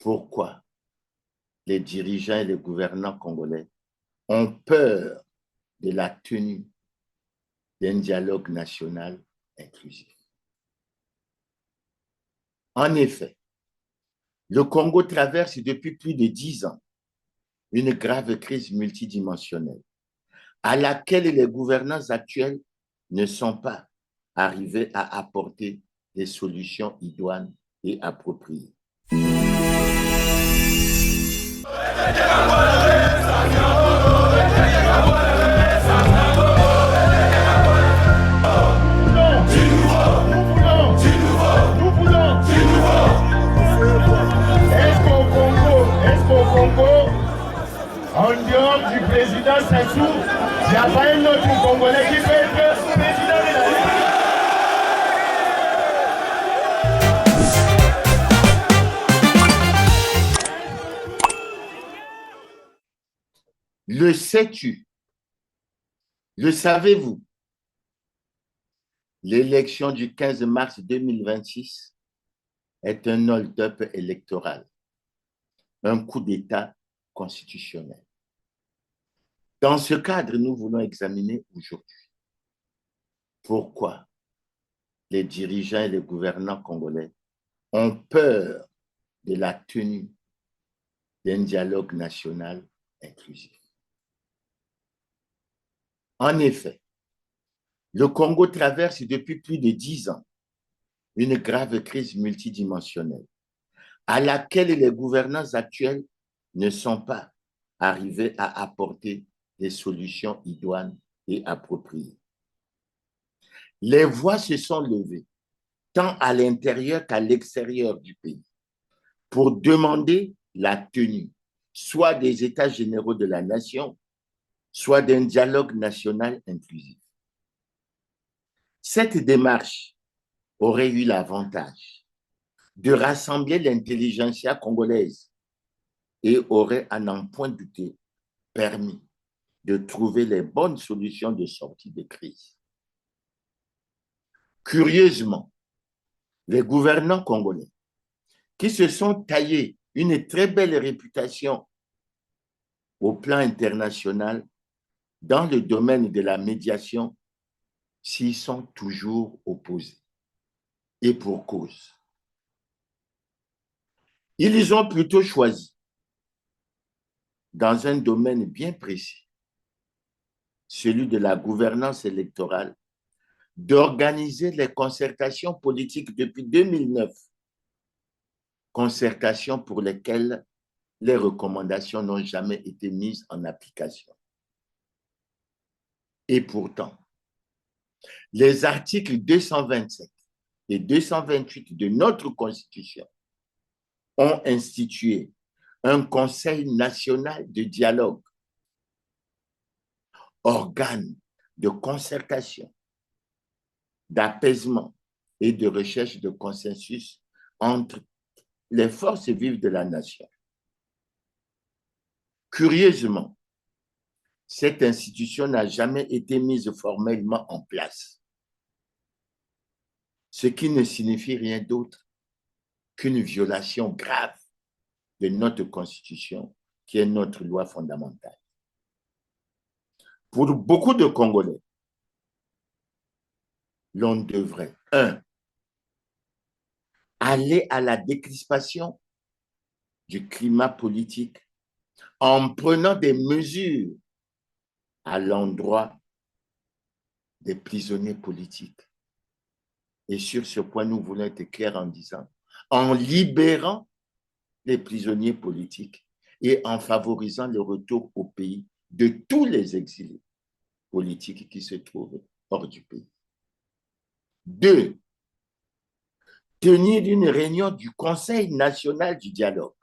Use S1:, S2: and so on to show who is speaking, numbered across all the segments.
S1: pourquoi les dirigeants et les gouvernants congolais ont peur de la tenue d'un dialogue national inclusif. En effet, le Congo traverse depuis plus de 10 ans une grave crise multidimensionnelle à laquelle les gouvernants actuels ne sont pas arrivés à apporter des solutions idoines et appropriées.
S2: En dehors du président Sassou, il n'y a pas un autre Congolais qui peut être président de la
S1: République. Le sais-tu? Le savez-vous? L'élection du 15 mars 2026 est un hold-up électoral, un coup d'État constitutionnel. Dans ce cadre, nous voulons examiner aujourd'hui pourquoi les dirigeants et les gouvernants congolais ont peur de la tenue d'un dialogue national inclusif. En effet, le Congo traverse depuis plus de 10 ans une grave crise multidimensionnelle à laquelle les gouvernants actuels ne sont pas arrivés à apporter des solutions idoines et appropriées. Les voix se sont levées, tant à l'intérieur qu'à l'extérieur du pays, pour demander la tenue soit des États généraux de la nation, soit d'un dialogue national inclusif. Cette démarche aurait eu l'avantage de rassembler l'intelligentsia congolaise et aurait, à n'en point douter, permis de trouver les bonnes solutions de sortie de crise. Curieusement, les gouvernants congolais, qui se sont taillés une très belle réputation au plan international dans le domaine de la médiation, s'y sont toujours opposés. Et pour cause. Ils ont plutôt choisi, dans un domaine bien précis, celui de la gouvernance électorale, d'organiser les concertations politiques depuis 2009, concertations pour lesquelles les recommandations n'ont jamais été mises en application. Et pourtant, les articles 227 et 228 de notre Constitution ont institué un Conseil national de dialogue, organe de concertation, d'apaisement et de recherche de consensus entre les forces vives de la nation. Curieusement, cette institution n'a jamais été mise formellement en place, ce qui ne signifie rien d'autre qu'une violation grave de notre Constitution, qui est notre loi fondamentale. Pour beaucoup de Congolais, l'on devrait, 1, aller à la décrispation du climat politique en prenant des mesures à l'endroit des prisonniers politiques. Et sur ce point, nous voulons être clairs en disant, en libérant les prisonniers politiques et en favorisant le retour au pays de tous les exilés politiques qui se trouvent hors du pays. 2, tenir une réunion du Conseil national du dialogue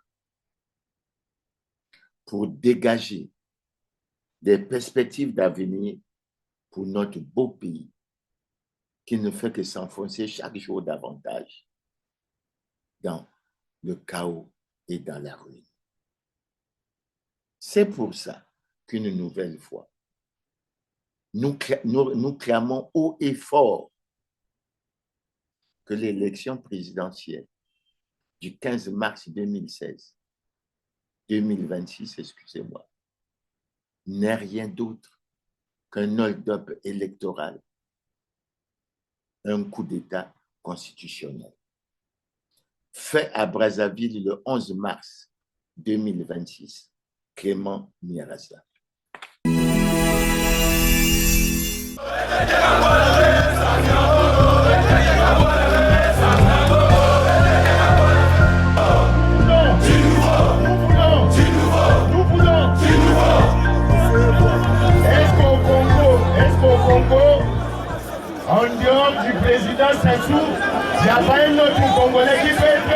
S1: pour dégager des perspectives d'avenir pour notre beau pays qui ne fait que s'enfoncer chaque jour davantage dans le chaos et dans la ruine. C'est pour ça qu'une nouvelle fois, nous clamons haut et fort que l'élection présidentielle du 15 mars 2026, excusez-moi, n'est rien d'autre qu'un hold-up électoral, un coup d'État constitutionnel. Fait à Brazzaville le 11 mars 2026, Clément Miaraza.
S2: En dehors du président Sassou, il n'y a pas un autre Congolais qui peut être